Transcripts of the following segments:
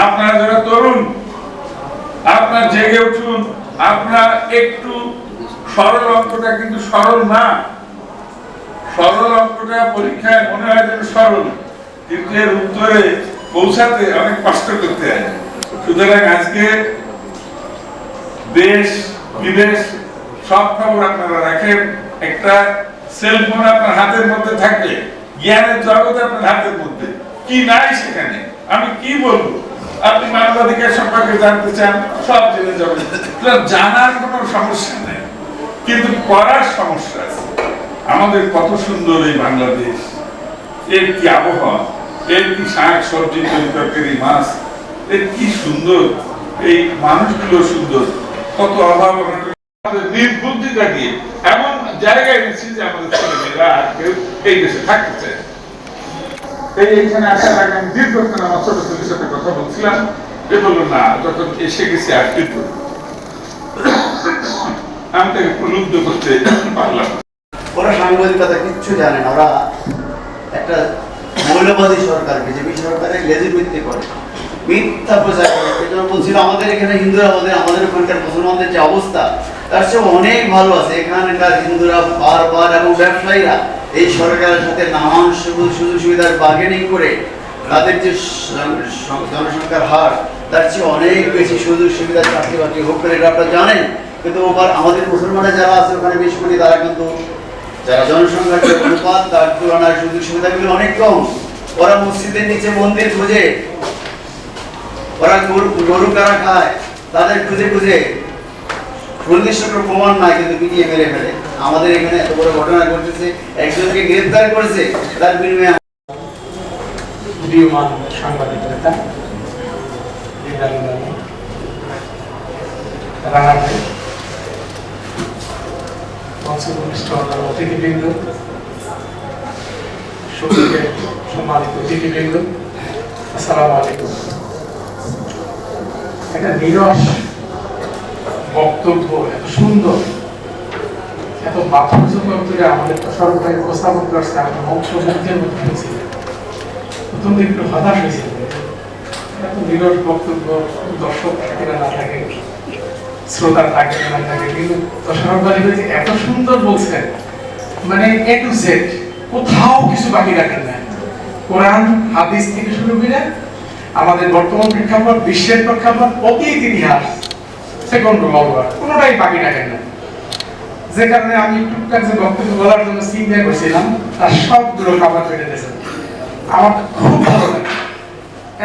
আপনারা যারা তরুণ, আপনারা জেগে উঠুন। আপনারা একটু সরল অঙ্কটা কিন্তু সরল না। সরল অঙ্কটা পরীক্ষায় মনে হয় যেন সরল, কিন্তু এর উত্তরে পৌঁছাতে অনেক কষ্ট করতে হয়। সুতরাং আজকে দেশ বিদেশ সব খবর আপনারা রাখেন। একটা সেলফোন আপনার হাতের মধ্যে থাকলে জ্ঞানের জগৎ আপনার হাতের মধ্যে, কি নাই সেখানে আমি কি বলবো। আপনি মানবাধিকার সম্পর্কে জানতে চান, সব জেনে যাবেন। জানার কোনো সমস্যা নেই, কিন্তু করার সমস্যা আছে। আমাদের কত সুন্দর এই বাংলাদেশ, এর কি আবহাওয়া, এর কি শাক সবজি তরকারি মাছ, এর কি সুন্দর, এই মানুষগুলো সুন্দর, কত অভাব নির্বুদ্ধিতা দিয়ে এমন জায়গায় গেছি যে আমাদের ছেলেমেয়েরা আর কেউ এই দেশে থাকতে চায়। এইখানে আসার আগে আমি দীর্ঘক্ষণ আমার ছোট ছেলের সাথে কথা বলছিলাম, এ বললো না যখন এসে গেছি আর কি করবো। আমি তাকে প্রলুব্ধ করতে পারলাম। ওরা সাংবাদিকতা কিচ্ছু জানে না, ওরা একটা মৌলবাদী সরকার, বিজেপি সরকারের লেজিমিত্তি করে, মিথ্যা প্রচার করে। সেজন্য বলছিল আমাদের এখানে হিন্দুরা আমাদের ওখানকার মুসলমানদের যে অবস্থা তার চেয়ে অনেক ভালো আছে। এখানকার হিন্দুরা বারবার এবং ব্যবসায়ীরা এই সরকারের সাথে নানান সুযোগ সুবিধার বার্গেনিং করে তাদের যে জনসংখ্যার হার তার চেয়ে অনেক বেশি সুযোগ সুবিধা চাকরি বাকরি হোক করে, এটা আপনারা জানেন। কিন্তু আমাদের মুসলমানরা যারা আছে ওখানে বেশি করে, তারা কিন্তু যারা জনসংখ্যার যে অনুপাত তার তুলনায় সুযোগ সুবিধাগুলো অনেক কম। ওরা মসজিদের নিচে মন্দির খুঁজে, ওরা গরু কারা খায় তাদের খুঁজে খুঁজে সুনির্দিষ্ট কোনো প্রমাণ নাই, কিন্তু পিটিয়ে মেরে ফেলে। আমাদের এখানে এত বড় ঘটনা ঘটেছে, একজনকে গ্রেফতার করেছে, তার বিনিময়ে সাংবাদিক নেতা রানা ভাই, অতিথিবৃন্দ, সম্মানিত অতিথিবৃন্দ, আসসালামু আলাইকুম। একটা নিরস বক্তব্য, এত সুন্দর, এত বাধ্যজনক করে আমাদের সরকারি উপস্থাপন করছে, আমি মুখের মধ্যে হয়েছিল। প্রথম একটু হতাশ হয়েছিল, এত নিরস বক্তব্য, দর্শক থাকে না থাকে, শ্রোতা থাকে না থাকে, কিন্তু সরকারি হয়েছে এত সুন্দর বলছেন, মানে এ টু জেড, কোথাও কিছু বাকি রাখেন না। কোরআন হাদিস থেকে শুরু করে আমাদের বর্তমান প্রেক্ষাপট, বিশ্বের প্রেক্ষাপট, অতীত ইতিহাস, সেকেন্ড ওয়ার্ল্ড ওয়ার, কোনোটাই বাকি রাখেন না। যে কারণে আমি টুকটাক যে বক্তব্য বলার জন্য চিন্তা করছিলাম, তার সবগুলো কাভার করে দিয়েছেন। আমার খুব ভালো লাগে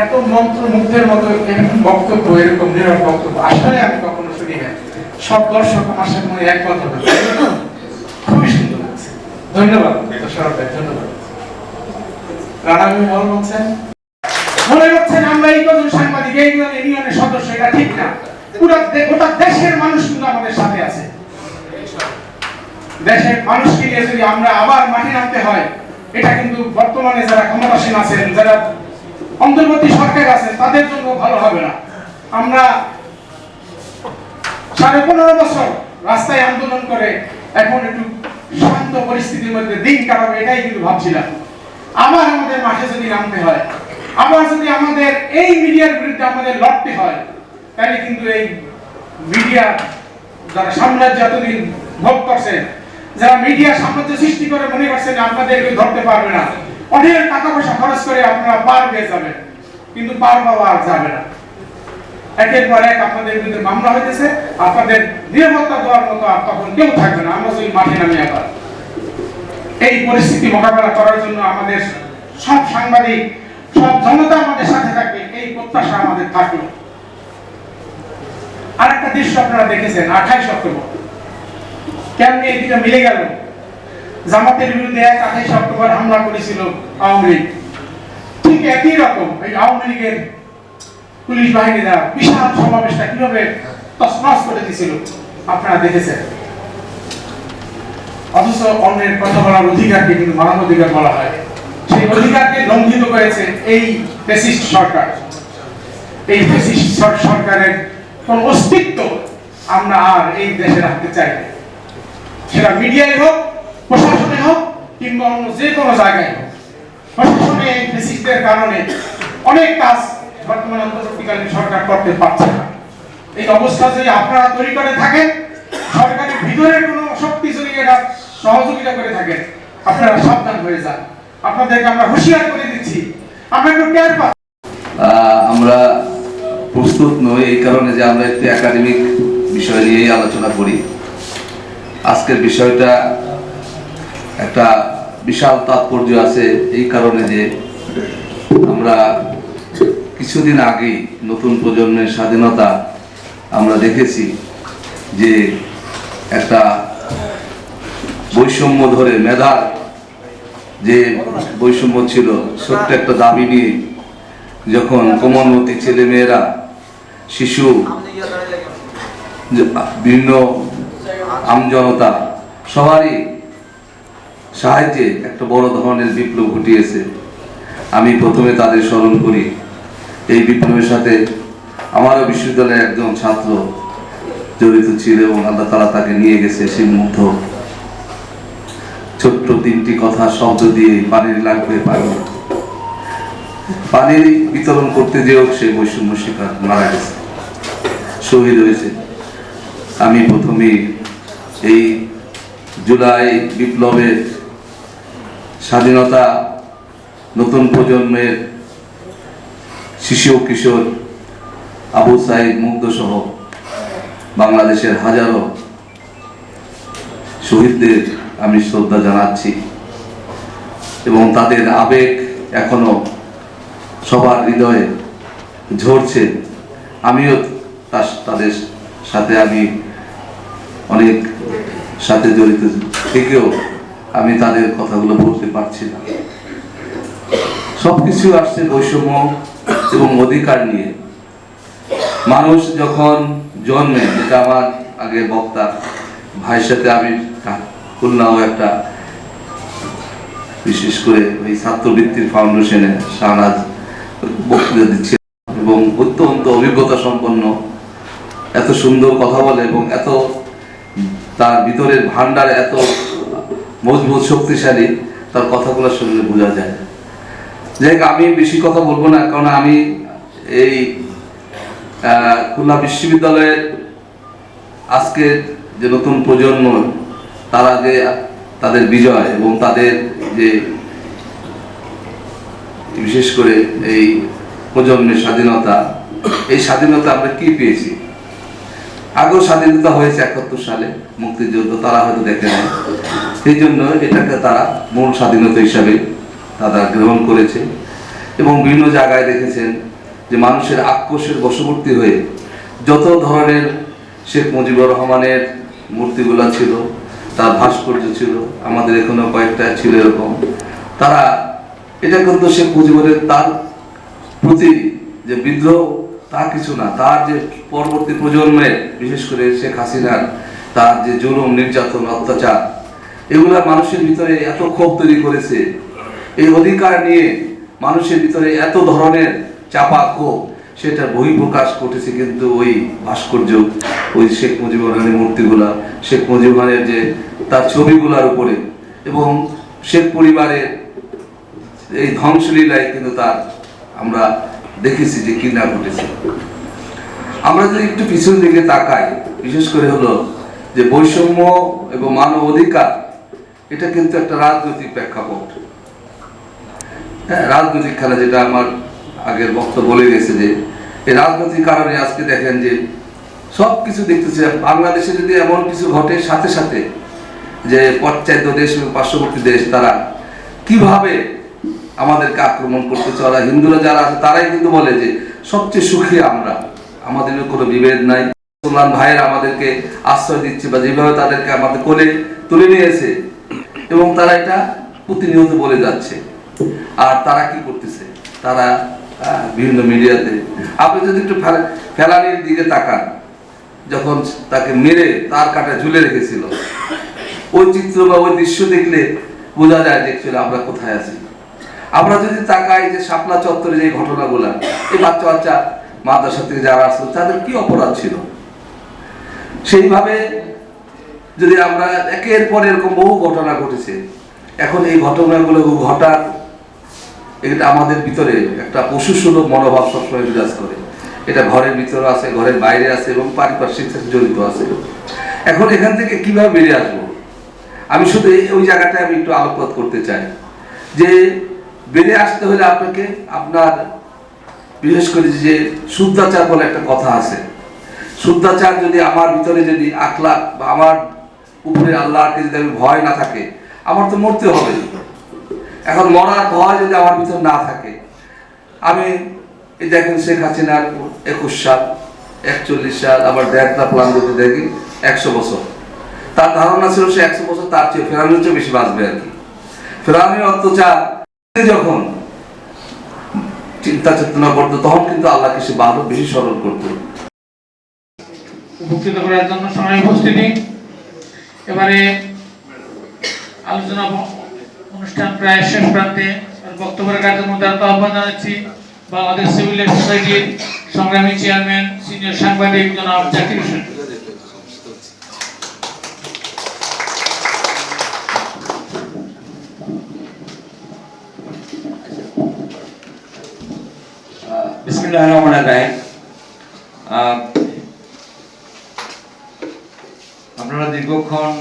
এত মন্ত্র মুগ্ধের মতো এরকম বক্তব্য, এরকম নিরব বক্তব্য আসলে আমি কখনো শুনি না। সব দর্শক আমার সাথে মনে একমত হবে, খুবই সুন্দর লাগছে। ধন্যবাদ সরব ভাই, ধন্যবাদ। রানা ভাই ভালো বলছেন, মনে করছেন আমরা এই কজন সাংবাদিক এই ইউনিয়নের সদস্য, এটা ঠিক না। গোটা দেশের মানুষ কিন্তু আমাদের সাথে আছে। দেশের মানুষকে নিয়ে যদি আমরা আবার মাঠে নামতে হয়, এটা কিন্তু বর্তমানে যারা ক্ষমতাসীন আছেন, যারা অন্তর্বর্তী সরকার আছেন, তাদের জন্য ভালো হবে না। আমরা 15.5 বছর রাস্তায় আন্দোলন করে এখন একটু শান্ত পরিস্থিতির মধ্যে দিন কাটাবো, এটাই কিন্তু ভাবছিলাম। আবার আমাদের মাঠে যদি নামতে হয়, আবার যদি আমাদের এই মিডিয়ার বিরুদ্ধে আমাদের লড়তে হয়, তাহলে কিন্তু এই মিডিয়া যারা সাম্রাজ্য এতদিন ভোগ করছেন, যারা মিডিয়া সাম্রাজ্য সৃষ্টি করে মনে করছেন আপনাদেরকে ধরতে পারবে না, অনেক টাকা পয়সা খরচ করে আপনারা পার পেয়ে যাবেন, কিন্তু পার পাওয়া আর যাবে না। একের পর এক আপনাদের বিরুদ্ধে মামলা হইতেছে, আপনাদের নিরাপত্তা দেওয়ার মতো আর তখন কেউ থাকবে না। আমরা যদি মাঠে নামি আবার এই পরিস্থিতি মোকাবেলা করার জন্য আমাদের সব সাংবাদিক, সব জনতা আমাদের সাথে থাকবে, এই প্রত্যাশা আমাদের থাকলো। আর একটা দৃশ্য আপনারা দেখেছেন 28 অক্টোবর, কেমনি এই দুটো মিলে গেল। জামাতের বিরুদ্ধে 28 অক্টোবর হামলা করেছিল আওয়ামী লীগ, ঠিক একই রকম এই আওয়ামী লীগের পুলিশ বাহিনীরা বিশাল সমাবেশটা কিভাবে তছনছ করে দিয়েছিল আপনারা দেখেছেন। অথচ অন্যের কথা বলার অধিকারকে কিন্তু মানবাধিকার বলা হয়। সেই অধিকারকে লঙ্ঘিত করেছে এই ফ্যাসিস্ট সরকার। এই ফ্যাসিস্ট সরকারের কোন অস্তিত্ব আমরা আর এই দেশে রাখতে চাই না। সেটা মিডিয়ায় হোক, প্রশাসনে হোক, কিংবা অন্য যে কোনো জায়গায় হোক। প্রশাসনে এই ফ্যাসিস্টদের কারণে অনেক কাজ বর্তমান অন্তর্বর্তীকালীন সরকার করতে পারছে না। এই অবস্থা যদি আপনারা তৈরি করে থাকেন, সরকারের ভিতরে কোনো শক্তি যদি এটা সহযোগিতা করে থাকেন, আপনারা সাবধান হয়ে যান। আপনাদেরকে আমরা হুঁশিয়ার করে দিচ্ছি, আমরা একটু টের পাই। আমরা প্রস্তুত নই এই কারণে যে আমরা একটি একাডেমিক বিষয় নিয়েই আলোচনা করি। আজকের বিষয়টা একটা বিশাল তাৎপর্য আছে এই কারণে যে আমরা কিছুদিন আগেই নতুন প্রজন্মের স্বাধীনতা আমরা দেখেছি যে একটা বৈষম্য ধরে মেধার যে বৈষম্য ছিল, ছোট্ট একটা দাবি নিয়ে যখন কোমলমতি ছেলে মেয়েরা, শিশু, বিভিন্ন আমজনতা সবারই সাহায্যে একটা বড় ধরনের বিপ্লব ঘটিয়েছে। আমি প্রথমে তাদের স্মরণ করি। এই বিপ্লবের সাথে আমারও বিশ্ববিদ্যালয়ের একজন ছাত্র জড়িত ছিল এবং আল্লাহ তাআলা তাকে নিয়ে গেছে সেই মুগ্ধ ছোট্ট 3টি কথা শব্দ দিয়ে পানির লাগবে পানি বিতরণ করতে যেও সেই বৈষম্য শিকার মারা গেছে, শহীদ হয়েছে। আমি প্রথমেই এই জুলাই বিপ্লবের স্বাধীনতা নতুন প্রজন্মের শিশু কিশোর আবু সাইদ মুগ্ধ সহ বাংলাদেশের হাজারো শহীদদের আমি শ্রদ্ধা জানাচ্ছি এবং তাদের আবেগ এখনো সবার হৃদয়ে ঝরছে। আমিও তাদের সাথে আমি অনেক সাথে জড়িত থেকেও আমি তাদের কথাগুলো বলতে পারছি না। সবকিছু আসছে বৈষম্য এবং অধিকার নিয়ে। মানুষ যখন জন্মে, যেটা আমার আগের বক্তা ভাইয়ের সাথে আমি খুলনাও একটা বিশেষ করে ওই ছাত্রবৃত্তির ফাউন্ডেশনে শাহনাজ বক্তৃতা দিচ্ছে এবং অত্যন্ত অভিজ্ঞতা সম্পন্ন, এত সুন্দর কথা বলে এবং এত তার ভিতরের ভান্ডার এত মজবুত শক্তিশালী, তার কথাগুলো শুনলে বোঝা যায়। যাই হোক, আমি বেশি কথা বলবো না, কারণ আমি এই খুলনা বিশ্ববিদ্যালয়ের আজকে যে নতুন প্রজন্ম, তারা যে তাদের বিজয় এবং তাদের যে বিশেষ করে এই প্রজন্মের স্বাধীনতা, এই স্বাধীনতা আমরা কি পেয়েছি। আগেও স্বাধীনতা হয়েছে 71 সালে, মুক্তিযুদ্ধ তারা হয়তো দেখে নেয়, সেই জন্য এটাকে তারা মূল স্বাধীনতা হিসাবে তারা গ্রহণ করেছে এবং বিভিন্ন জায়গায় দেখেছেন যে মানুষের আক্রোশের বশবর্তী হয়ে যত ধরনের শেখ মুজিবুর রহমানের মূর্তিগুলো ছিল, তার ভাস্কর্য ছিল, আমাদের এখনো কয়েকটা ছিল এরকম, তারা এটা কিন্তু শেখ মুজিবুরের তার প্রতি যে বিদ্রোহ তা কিছু না, তার যে পরবর্তী প্রজন্মের বিশেষ করে শেখ হাসিনার তার যে জুলুম, নির্যাতন, অত্যাচার, এগুলা মানুষের ভিতরে এত ক্ষোভ তৈরি করেছে। এই অধিকার নিয়ে মানুষের ভিতরে এত ধরনের চাপা ক্ষোভ, সেটা বহিঃপ্রকাশ ঘটেছে কিন্তু ওই ভাস্কর্য, ওই শেখ মুজিবুর রহমানের মূর্তিগুলা, শেখ মুজিবুর রহমানের যে তার ছবিগুলার উপরে এবং শেখ পরিবারের এই ধ্বংসলীলায় কিন্তু তার আমরা দেখেছি যে কিনা ঘটেছে। আমরা যদি একটু পিছনের দিকে তাকাই, বিশেষ করে হলো যে বৈষম্য এবং মানব অধিকার, এটা কিন্তু একটা রাজনৈতিক প্রেক্ষাপট। হ্যাঁ, রাজনৈতিক খেলা, যেটা আমার আগের বক্তব্য বলে গেছে যে এই রাজনৈতিক কারণে আজকে দেখেন যে সব কিছু দেখতেছে। বাংলাদেশে যদি এমন কিছু ঘটে, সাথে সাথে যে পশ্চাৎ দেশ এবং পার্শ্ববর্তী দেশ তারা কিভাবে আমাদেরকে আক্রমণ করতে চলা, হিন্দুরা যারা আছে তারাই কিন্তু বলে যে সবচেয়ে সুখী আমরা, আমাদের কোনো বিভেদ নাই, মুসলমান ভাইয়েরা আমাদেরকে আশ্রয় দিচ্ছে বা যেভাবে তাদেরকে আমাদের কোলে তুলে নিয়েছে এবং তারা এটা প্রতিনিয়ত বলে যাচ্ছে। আর তারা কি করতেছে, তারা বিভিন্ন মিডিয়াতে, আপনি যদি একটু ফেলানির দিকে তাকান, যখন তাকে মেরে তার কাটা ঝুলে রেখেছিল, ওই চিত্র বা ওই দৃশ্য দেখলে বোঝা যায় যে আমরা কোথায় আছি। আমরা যদি তাকাই যে শাপলা চত্বরে যে ঘটনাগুলা, এই বাচ্চা বাচ্চা মাদ্রাসা থেকে যারা আসলো তাদের কি অপরাধ ছিল, সেইভাবে যদি আমরা একের পর এরকম বহু ঘটনা ঘটেছে। এখন এই ঘটনাগুলো ঘটার এটা আমাদের ভিতরে একটা পশুসুলভ মনোভাব সবসময় বিরাজ করে। এটা ঘরের ভিতরে আছে, ঘরের বাইরে আছে এবং পারিপার্শ্বিক সাথে জড়িত আছে। এখন এখান থেকে কিভাবে বেরিয়ে আসবো, আমি শুধু ওই জায়গাটায় আমি একটু আলোকপাত করতে চাই যে বেরিয়ে আসতে হলে আপনাকে আপনার বিশেষ করে যে শুদ্ধাচার বলে একটা কথা আছে, শুদ্ধাচার যদি আমার ভিতরে যদি আখলাক বা আমার উপরে আল্লাহকে যদি আমি ভয় না থাকে, আমার তো মরতে হবে। এখন মরার ভয় যদি আমার ভিতর না থাকে, আমি এই দেখেন শেখ হাসিনার 21 সাল, 41 সাল, আবার ডেল্টা প্ল্যান যদি দেখি 100 বছর, তার ধারণা ছিল সে 100 বছর তার চেয়ে ফেরানোর চেয়ে বেশি বাঁচবে আর কি। ফেরানোর অত্যাচার যখন চিন্তা চেতনা করতো তখন কিন্তু আল্লাহকে সে ভালো বেশি স্মরণ করতো। উপকৃত করার জন্য সময় উপস্থিতি। এবারে আলোচনা অনুষ্ঠান প্রায় শেষ প্রান্তে, বক্তব্য রাখার জন্য আহ্বান জানাচ্ছি বাংলাদেশ সিভিল সোসাইটির সংগ্রামী চেয়ারম্যান সিনিয়র সাংবাদিক জনাব জাকির হোসেন। বিসমিল্লাহির রহমানির রহিম। আপনারা দীর্ঘক্ষণ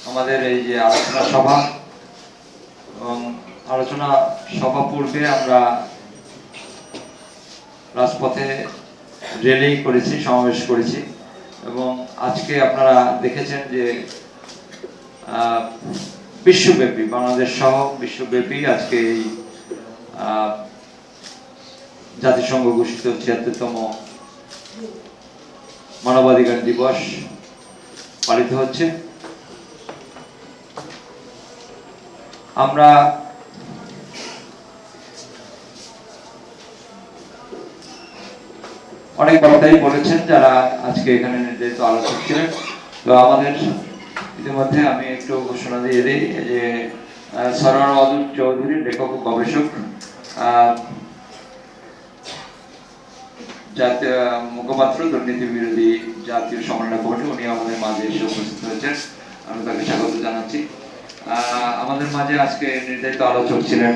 আমাদের এই যে আলোচনা সভা এবং আলোচনা সভা পূর্বে আমরা রাজপথে র্যালি করেছি, সমাবেশ করেছি এবং আজকে আপনারা দেখেছেন যে বিশ্বব্যাপী, বাংলাদেশ সহ বিশ্বব্যাপী আজকে এই জাতিসংঘ ঘোষিত ৭৬তম মানবাধিকার দিবস পালিত হচ্ছে। আমরা অনেক বক্তাই বলেছেন যারা আজকে এখানে নির্ধারিত আলোচক ছিলেন। তো আমাদের ইতিমধ্যে আমি একটু ঘোষণা দিয়ে দিই যে সরওয়ার ওয়াদুদ চৌধুরী, লেখক ও গবেষক, জাতীয় মুখপাত্র দুর্নীতি বিরোধী জাতীয় সমন্বয় কমিটি, উনি আমাদের মাঝে এসে উপস্থিত হয়েছেন, আমি তাকে স্বাগত জানাচ্ছি। আমাদের মাঝে আজকে নির্ধারিত আলোচক ছিলেন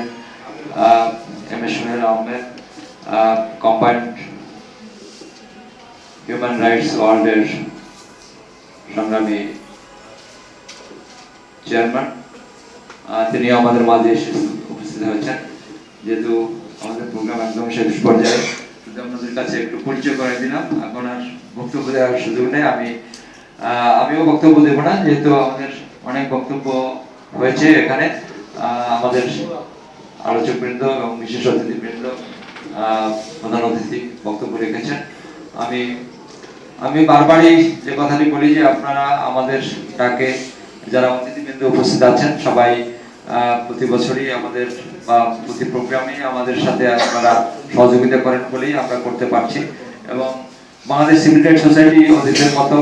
M A. Sohel Ahmed, combined human rights ওয়ার্ল্ডের সংগ্রামী চেয়ারম্যান, তিনি আমাদের মাঝে এসে উপস্থিত হয়েছেন। যেহেতু আমাদের প্রোগ্রাম একদম শেষ পর্যায়ে, আপনাদের কাছে একটু পরিচয় করে দিলাম, এখন আর বক্তব্য দেওয়ার সুযোগ নেই। আমিও বক্তব্য দেব না, যেহেতু আমাদের অনেক বক্তব্য হয়েছে এখানে। আমাদের আলোচক বৃন্দ এবং বিশেষ অতিথি বৃন্দ, প্রধান অতিথি বক্তব্য রেখেছেন। আমি বারবারই যে কথাটি বলি যে আপনারা আমাদের ডাকে যারা অতিথিবৃন্দ উপস্থিত আছেন সবাই প্রতি বছরই আমাদের বা প্রতি প্রোগ্রামে আমাদের সাথে আপনারা সহযোগিতা করেন বলেই আমরা করতে পারছি। এবং বাংলাদেশ সিভিল রাইটস সোসাইটি অতীতের মতো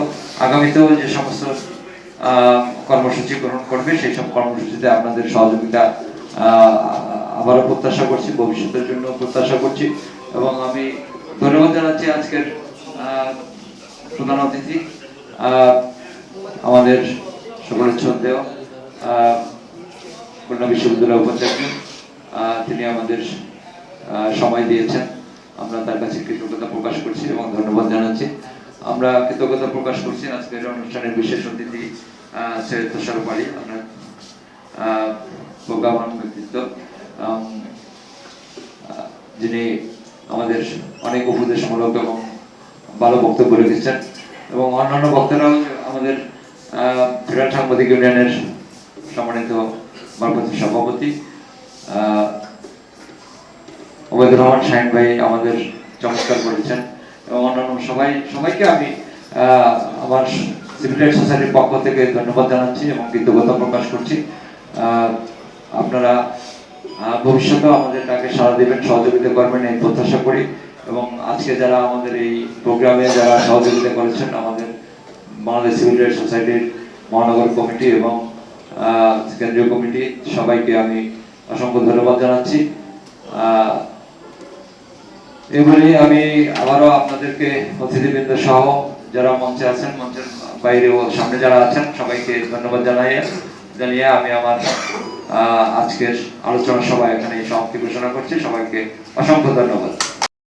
আগামীতেও যে সমস্ত কর্মসূচি গ্রহণ করবে সেই সব কর্মসূচিতে আপনাদের সহযোগিতা আবারও প্রত্যাশা করছি, ভবিষ্যতের জন্য প্রত্যাশা করছি। এবং আমি ধন্যবাদ জানাচ্ছি আজকের প্রধান অতিথি, আমাদের সকলের শ্রদ্ধেয় খুলনা বিশ্ববিদ্যালয়ের উপাচার্য, তিনি আমাদের সময় দিয়েছেন, আমরা তার কাছে কৃতজ্ঞতা প্রকাশ করছি এবং ধন্যবাদ জানাচ্ছি। আমরা কৃতজ্ঞতা প্রকাশ করছি আজকের অনুষ্ঠানের বিশেষ অতিথি সৈয়দ তোশারফ আলী, আপনার প্রজ্ঞাবান ব্যক্তিত্ব, যিনি আমাদের অনেক উপদেশমূলক এবং ভালো বক্তব্য রেখেছেন। এবং অন্যান্য বক্তারাও আমাদের ফেডারেল সাংবাদিক ইউনিয়নের সম্মানিত ভারপ্রাপ্ত সভাপতি ওবায়দুর রহমান শাহিন ভাই আমাদের চমৎকার করেছেন। এবং অন্যান্য সবাইকে আমি আমার সিভিল রাইটস সোসাইটির পক্ষ থেকে ধন্যবাদ জানাচ্ছি এবং কৃতজ্ঞতা প্রকাশ করছি। আপনারা ভবিষ্যতেও আমাদের ডাকে সাড়া দেবেন, সহযোগিতা করবেন এই প্রত্যাশা করি। এবং আজকে যারা আমাদের এই প্রোগ্রামে যারা সহযোগিতা করেছেন, আমাদের বাংলাদেশ সিভিল রাইটস সোসাইটির মহানগর কমিটি এবং কেন্দ্রীয় কমিটি, সবাইকে আমি অসংখ্য ধন্যবাদ জানাচ্ছি। এবারে আমি আবারও আপনাদেরকে অতিথিবৃন্দ সহ যারা মঞ্চে আছেন, মঞ্চের বাইরে ও সামনে যারা আছেন সবাইকে ধন্যবাদ জানিয়ে আমি আমার আজকের আলোচনা সভা এখানে সমাপ্তি ঘোষণা করছি। সবাইকে অসংখ্য ধন্যবাদ।